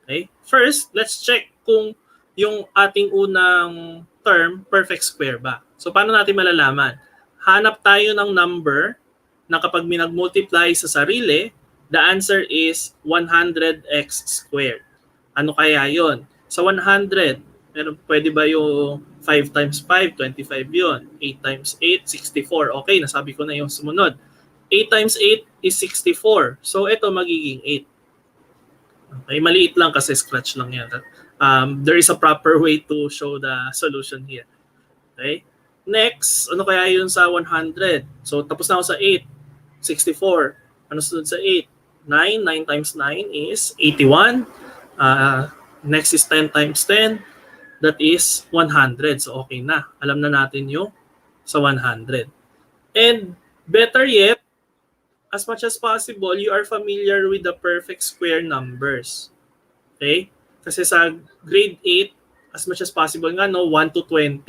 Okay? First, let's check kung yung ating unang term, perfect square ba? So, paano natin malalaman? Hanap tayo ng number na kapag minag-multiply sa sarili, the answer is 100x squared. Ano kaya yon? Sa 100, pero pwede ba yung 5 times 5, 25 yon? 8 times 8, 64. Okay, nasabi ko na yung sumunod. 8 times 8 is 64. So, ito magiging 8. Okay, maliit lang kasi scratch lang yan. There is a proper way to show the solution here. Okay? Next, ano kaya yun sa 100? So, tapos na ako sa 8. 64. Ano sunod sa 8? 9. 9 times 9 is 81. Next is 10 times 10. That is 100. So, okay na. Alam na natin yung sa 100. And better yet, as much as possible, you are familiar with the perfect square numbers. Okay? Kasi sa grade 8, as much as possible nga, no, 1 to 20,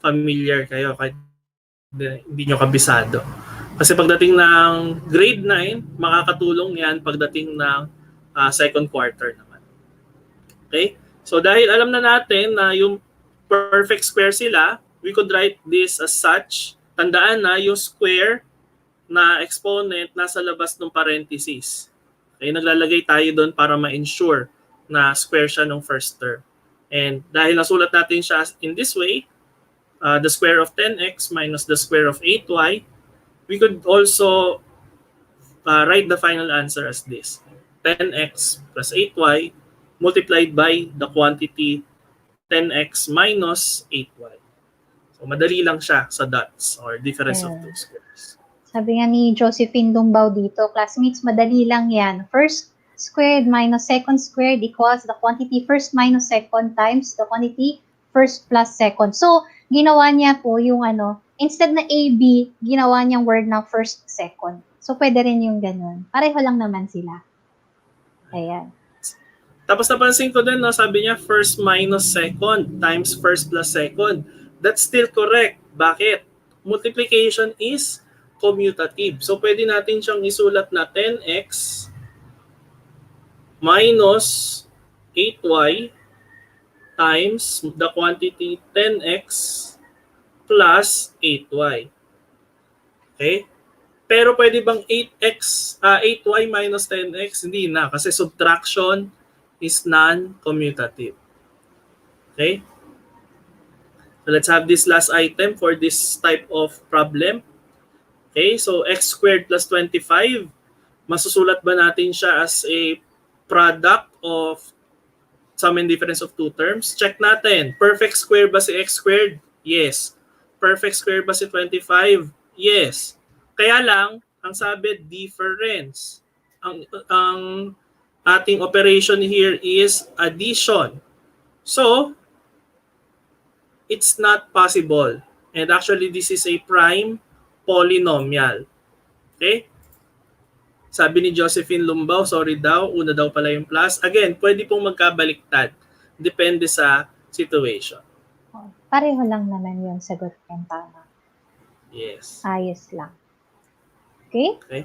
familiar kayo kahit hindi nyo kabisado. Kasi pagdating ng grade 9, makakatulong yan pagdating ng second quarter naman. Okay? So dahil alam na natin na yung perfect square sila, we could write this as such. Tandaan na yung square na exponent nasa labas ng parentheses. Okay? Naglalagay tayo doon para ma-ensure na square siya ng first term. And dahil nasulat natin siya in this way, the square of 10x minus the square of 8y, we could also write the final answer as this. 10x plus 8y multiplied by the quantity 10x minus 8y. So madali lang siya sa dots or difference of two squares. Sabi nga ni Josephine Dumbaw dito, classmates, madali lang yan. First squared minus second squared equals the quantity first minus second times the quantity first plus second. So, ginawa niya po yung instead na AB, ginawa niyang word na first, second. So, pwede rin yung ganun. Pareho lang naman sila. Ayan. Tapos napansin ko din, no, sabi niya first minus second times first plus second. That's still correct. Bakit? Multiplication is commutative. So, pwede natin siyang isulat na 10x minus 8y times the quantity 10x plus 8y. Okay? Pero pwede bang 8y minus 10x? Hindi na, kasi subtraction is non-commutative. Okay? So let's have this last item for this type of problem. Okay, so x squared plus 25, masusulat ba natin siya as a product of sum and difference of two terms? Check natin. Perfect square ba si x squared? Yes. Perfect square ba si 25? Yes. Kaya lang, ang sabi, difference. Ang ating operation here is addition. So, it's not possible. And actually, this is a prime polynomial. Okay? Sabi ni Josephine Lumbao, sorry daw, una daw pala yung plus. Again, pwede pong magkabaliktad. Depende sa situation. Pareho lang naman yung sagot ng tama. Yes. Ayos lang. Okay? Okay.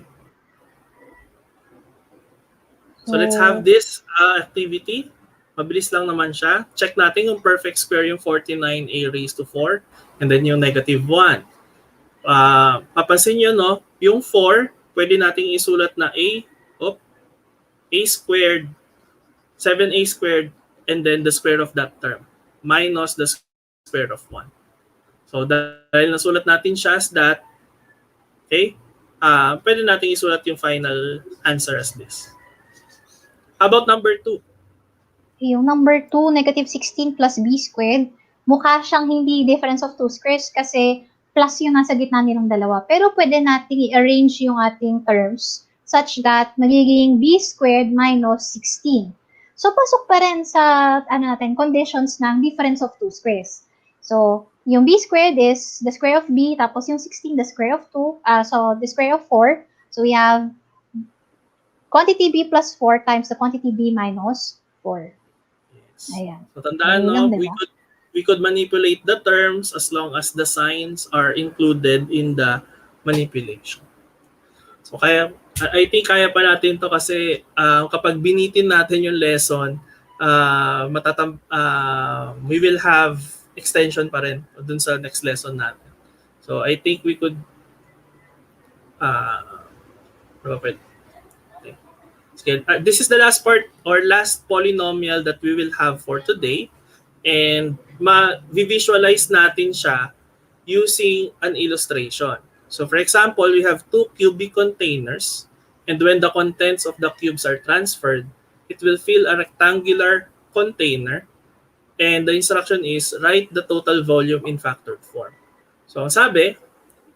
So let's have this activity. Mabilis lang naman siya. Check natin yung perfect square, yung 49a raised to 4, and then yung negative 1. Papansin nyo, no? Yung 4, pwede nating isulat na a squared, 7a squared, and then the square of that term, minus the square of 1. So dahil nasulat natin siya as that, okay, pwede nating isulat yung final answer as this. How about number 2? Yung number 2, negative 16 plus b squared, mukha siyang hindi difference of two squares kasi plus yung nasa gitna nilang dalawa. Pero pwede natin i-arrange yung ating terms such that magiging b squared minus 16. So, pasok pa rin sa conditions ng difference of two squares. So, yung b squared is the square of b, tapos yung 16, the square of 2, so the square of 4. So, we have quantity b plus 4 times the quantity b minus 4. Yes. Ayan. So tandaan, no, we could manipulate the terms as long as the signs are included in the manipulation. So kaya, I think kaya pa natin to kasi kapag binitin natin yung lesson, we will have extension pa rin dun sa next lesson natin. So I think we could this is the last part or last polynomial that we will have for today, and ma-visualize natin siya using an illustration. So for example, we have two cubic containers, and when the contents of the cubes are transferred, it will fill a rectangular container, and the instruction is write the total volume in factored form. So ang sabi,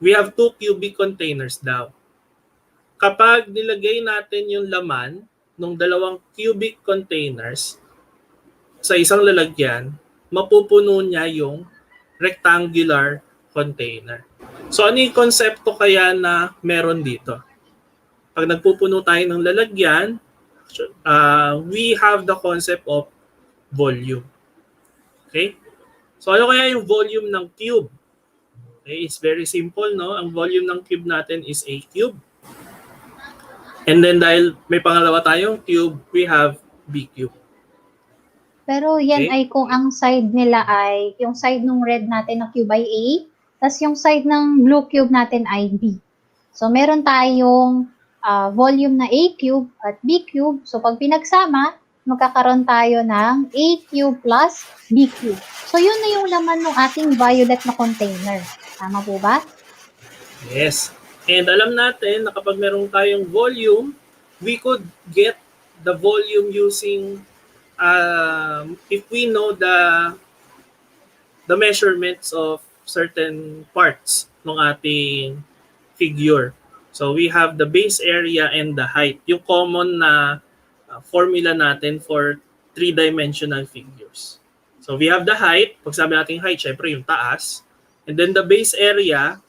we have two cubic containers daw. Kapag nilagay natin yung laman ng dalawang cubic containers sa isang lalagyan, mapupuno niya yung rectangular container. So ano yung konsepto kaya na meron dito? Pag nagpupuno tayo ng lalagyan, we have the concept of volume. Okay? So ano kaya yung volume ng cube? Okay, it's very simple, no? Ang volume ng cube natin is a cube. And then dahil may pangalawa tayong cube, we have b cube. Pero yan Okay. ay kung ang side nila ay, yung side ng red natin na cube ay A, tas yung side ng blue cube natin ay B. So meron tayong volume na A cube at B cube. So pag pinagsama, magkakaroon tayo ng A cube plus B cube. So yun na yung laman ng ating violet na container. Tama po ba? Yes. And alam natin na kapag meron tayong volume, we could get the volume using, if we know the measurements of certain parts ng ating figure. So we have the base area and the height. Yung common na formula natin for three-dimensional figures. So we have the height. Pag sabi natin height, syempre yung taas. And then the base area,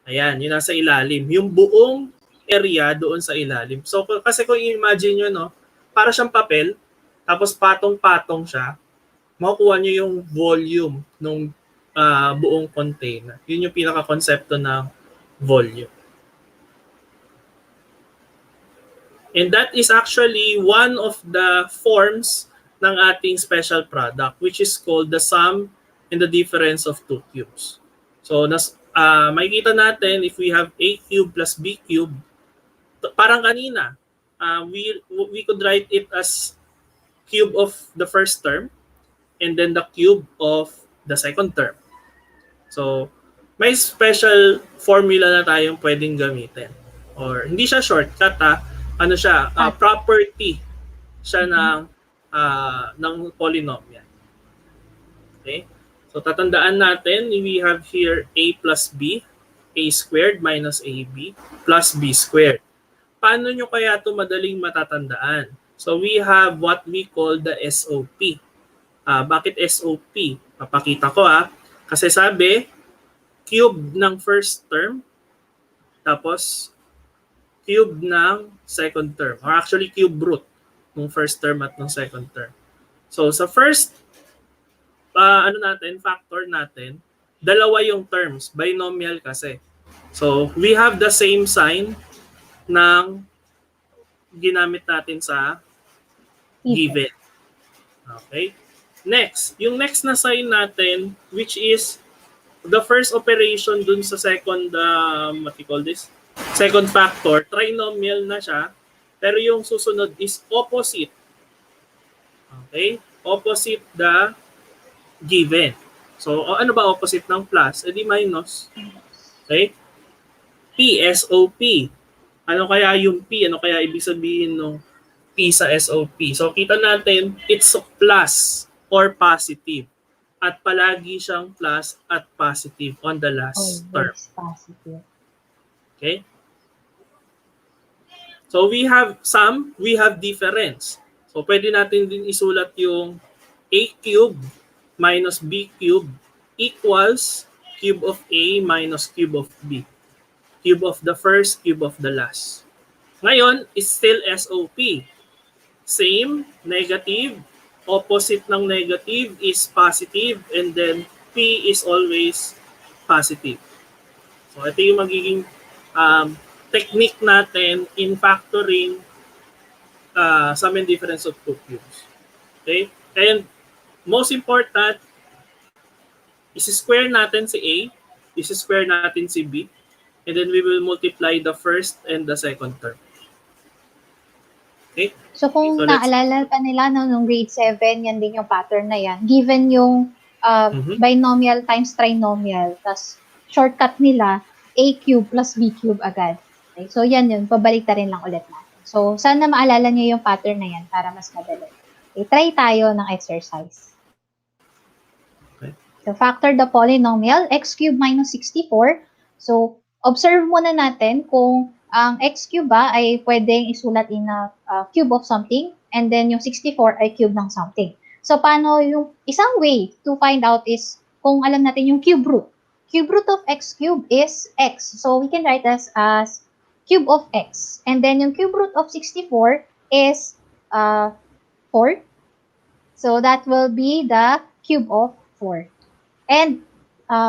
ayan, yun nasa ilalim. Yung buong area doon sa ilalim. So kasi kung i-imagine nyo, no, para siyang papel, tapos patong-patong siya, makukuha nyo yung volume ng buong container. Yun yung pinaka-konsepto ng volume. And that is actually one of the forms ng ating special product, which is called the sum and the difference of two cubes. So makikita natin if we have a cube plus b cube, parang kanina, we could write it as cube of the first term and then the cube of the second term. So, may special formula na tayong pwedeng gamitin. Or hindi siya shortcut ano siya, property siya ng polynomial. Okay? So tatandaan natin, we have here a plus b, a squared minus ab plus b squared. Paano nyo kaya ito madaling matatandaan? So we have what we call the SOP. Bakit SOP? Papakita ko Kasi sabi, cube ng first term, tapos cube ng second term. Or actually, cube root ng first term at ng second term. So sa first factor natin, dalawa yung terms, binomial kasi. So we have the same sign ng ginamit natin sa given. Okay? Next, yung next na sign natin, which is the first operation dun sa second, what you call this? Second factor, trinomial na siya, pero yung susunod is opposite. Okay? Opposite the given. So, ano ba opposite ng plus? Edi minus. Okay? P, SOP. Ano kaya yung P? Ano kaya ibig sabihin ng P sa SOP? So, kita natin, it's plus or positive. At palagi siyang plus at positive on the last term. Positive. Okay? So, we have sum, we have difference. So, pwede natin din isulat yung A cube minus B cube equals cube of A minus cube of B. Cube of the first, cube of the last. Ngayon, it's still SOP. Same, negative, opposite ng negative is positive, and then P is always positive. So ito yung magiging technique natin in factoring sum and difference of two cubes. Okay? And most important, isi-square natin si A, isi-square natin si B, and then we will multiply the first and the second term. Okay? So kung naalala pa nila nung grade 7, yan din yung pattern na yan. Given yung binomial times trinomial, tas shortcut nila, a cube plus b cube agad. Okay? So yan yun, pabalik rin lang ulit natin. So sana maalala niyo yung pattern na yan para mas madali. Okay, try tayo ng exercise. Okay. So factor the polynomial x cube minus 64. So observe muna natin kung ang x cube ay pwedeng isulat in a cube of something, and then yung 64 ay cube ng something. So, paano yung isang way to find out is kung alam natin yung cube root. Cube root of x cube is x. So, we can write this as cube of x. And then yung cube root of 64 is 4. So, that will be the cube of 4. And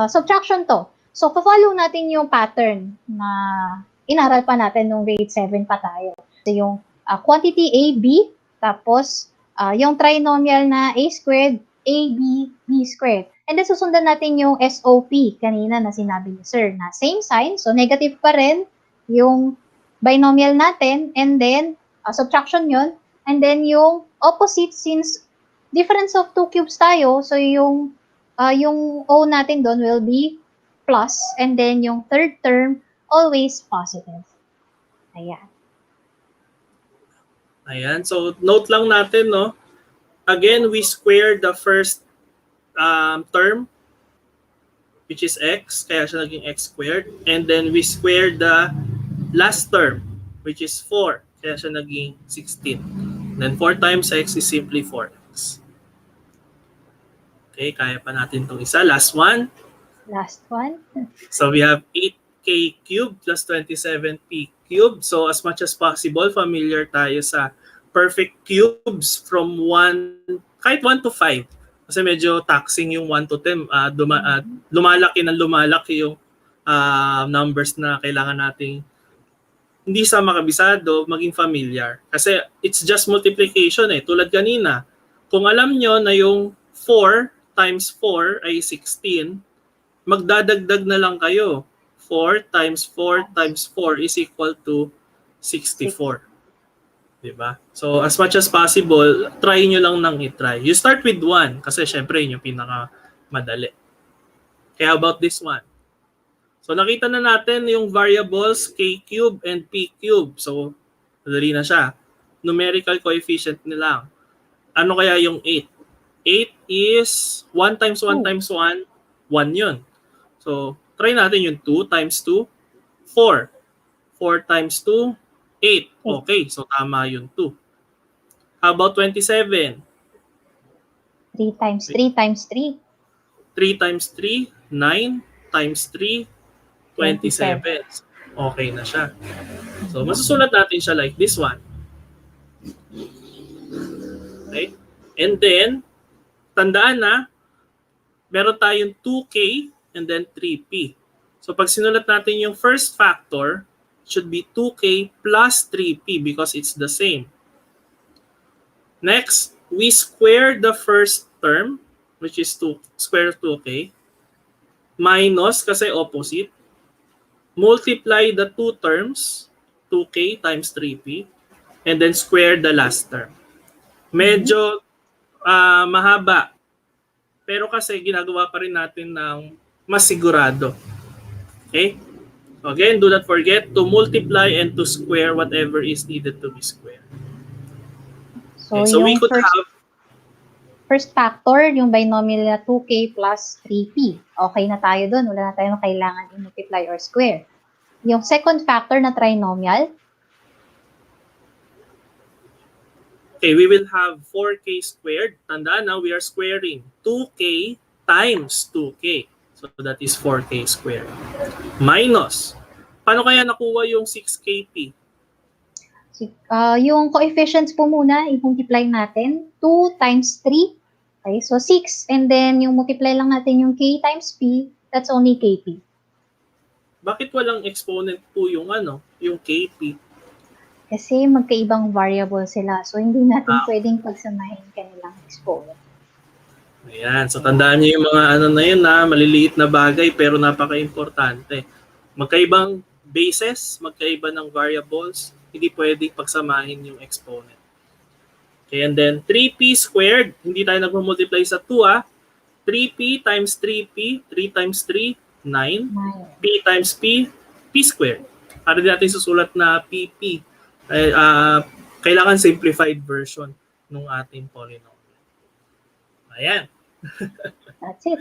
subtraction to. So, follow natin yung pattern na inaral pa natin nung grade 7 pa tayo. So, yung quantity A, B, tapos yung trinomial na A squared, AB, B squared. And then susundan natin yung SOP kanina na sinabi ni Sir na same sign. So, negative pa rin yung binomial natin, and then subtraction yun. And then yung opposite, since difference of two cubes tayo, so yung O natin doon will be plus, and then yung third term always positive. Ayan. Ayan. So, note lang natin, no? Again, we square the first term, which is x. Kaya siya naging x squared. And then we square the last term, which is 4. Kaya siya naging 16. And then 4 times x is simply 4x. Okay, kaya pa natin itong isa. Last one. Last one. So, we have 8k cubed plus 27p cubed. So, as much as possible, familiar tayo sa perfect cubes from 1, kahit 1 to 5. Kasi medyo taxing yung 1 to 10. Lumalaki yung numbers na kailangan nating hindi sa makabisado, maging familiar. Kasi it's just multiplication eh. Tulad kanina, kung alam nyo na yung 4 times 4 ay 16, magdadagdag na lang kayo. 4 times 4 times 4 is equal to 64. Diba? So, as much as possible, try nyo lang nang i-try. You start with 1 kasi syempre yun yung pinaka-madali. Okay, how about this one? So, nakita na natin yung variables k cube and p cube. So, madali na siya. Numerical coefficient nila. Ano kaya yung 8? 8 is 1 times 1 times 1, 1 yun. So, try natin yung 2 times 2, 4. 4 times 2, 8. Okay, so tama yung 2. How about 27? 3 times 3 times 3. 3 times 3, 9 times 3, 27. Okay na siya. So, masusulat natin siya like this one. Okay? And then, tandaan na, meron tayong 2k and then 3p. So, pag sinulat natin yung first factor, should be 2k plus 3p because it's the same. Next, we square the first term, which is 2 square 2k, minus, kasi opposite, multiply the two terms, 2k times 3p, and then square the last term. Medyo mahaba, pero kasi ginagawa pa rin natin ng mas sigurado. Okay? So again, do not forget to multiply and to square whatever is needed to be squared. So, Okay, so we could have first factor, yung binomial na 2k plus 3p. Okay na tayo dun. Wala na tayong kailangan i-multiply or square. Yung second factor na trinomial, okay, we will have 4k squared. Tandaan na, we are squaring 2k times 2k. So that is 4k squared. Minus. Paano kaya nakuha yung 6kp? yung coefficients po muna, i-multiply natin. 2 times 3. Okay, so 6. And then, yung multiply lang natin yung k times p, that's only kp. Bakit walang exponent po yung yung kp? Kasi magkaibang variable sila. So, hindi natin pwedeng pagsamahin kanilang exponent. Ayan, so tandaan niyo yung mga na yun maliliit na bagay pero napaka-importante. Magkaibang bases, magkaiba ng variables, hindi pwedeng pagsamahin yung exponent. Okay, and then 3p squared, hindi tayo nagmumultiply sa 2 3p times 3p, 3 times 3, 9. P times p, p squared. Para din natin susulat na pp. Kailangan simplified version ng ating polynomial. Ayan. That's it.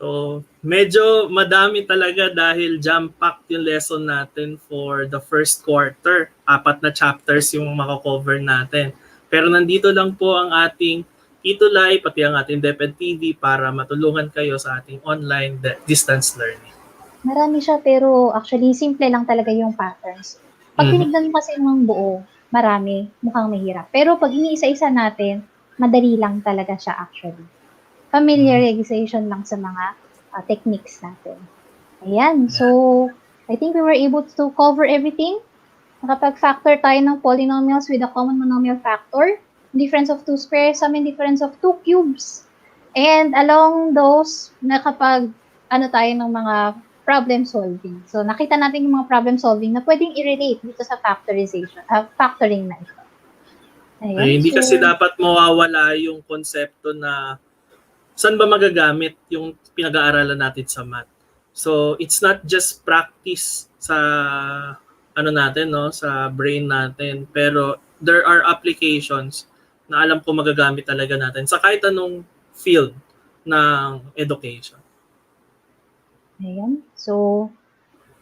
So, medyo madami talaga dahil jam-packed yung lesson natin for the first quarter. 4 na chapters yung mako-cover natin. Pero nandito lang po ang ating ETULay, pati ang ating DepEd TV para matulungan kayo sa ating online distance learning. Marami siya pero actually simple lang talaga yung patterns. Pag tinignan mo kasi ng buo, marami, mukhang mahirap. Pero pag iniisa-isa natin, madali lang talaga siya actually. Familiarization lang sa mga techniques natin. Ayan. So, I think we were able to cover everything. Nakapag-factor tayo ng polynomials with a common monomial factor, difference of 2 squares, sum and difference of 2 cubes. And along those, tayo ng mga problem solving. So, nakita natin yung mga problem solving na pwedeng i-relate dito sa factoring na ito. Ayan, Hindi kasi dapat mawawala yung konsepto na saan ba magagamit yung pinag-aaralan natin sa math. So, it's not just practice sa sa brain natin, pero there are applications na alam ko magagamit talaga natin sa kahit anong field ng education. Ayan. So,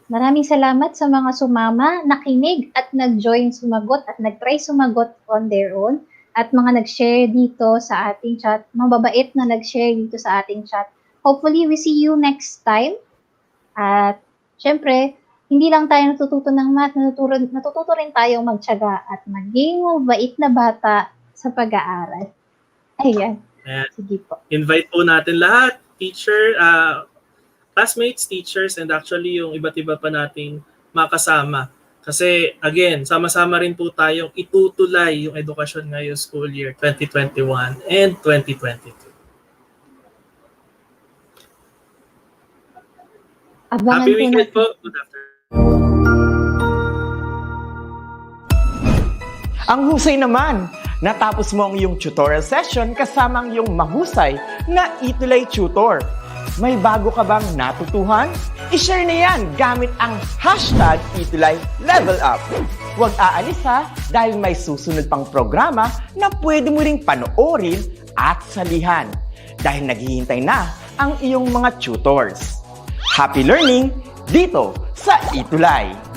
maraming salamat sa mga sumama, nakinig at nag-join sumagot at nag-try sumagot on their own. At mga nag-share dito sa ating chat, mababait na nag-share dito sa ating chat. Hopefully, we see you next time. At syempre, hindi lang tayo natututo ng math, natututo rin tayo magtiyaga at maging mabait na bata sa pag-aaral. Ayan. Sige po. Invite po natin lahat, teacher, classmates, teachers, and actually yung iba't iba pa nating makasama. Kasi, again, sama-sama rin po tayong itutulay yung edukasyon ngayong school year 2021 and 2022. Abangan Happy weekend po. po. Good afternoon. Ang husay naman! Natapos mo ang iyong tutorial session kasama ang iyong mahusay na ETULay tutor. May bago ka bang natutuhan? I-share na yan gamit ang hashtag #ETULayLevelUp. Huwag aalis ha, dahil may susunod pang programa na pwede mo ring panoorin at salihan. Dahil naghihintay na ang iyong mga tutors. Happy learning dito sa ETULay!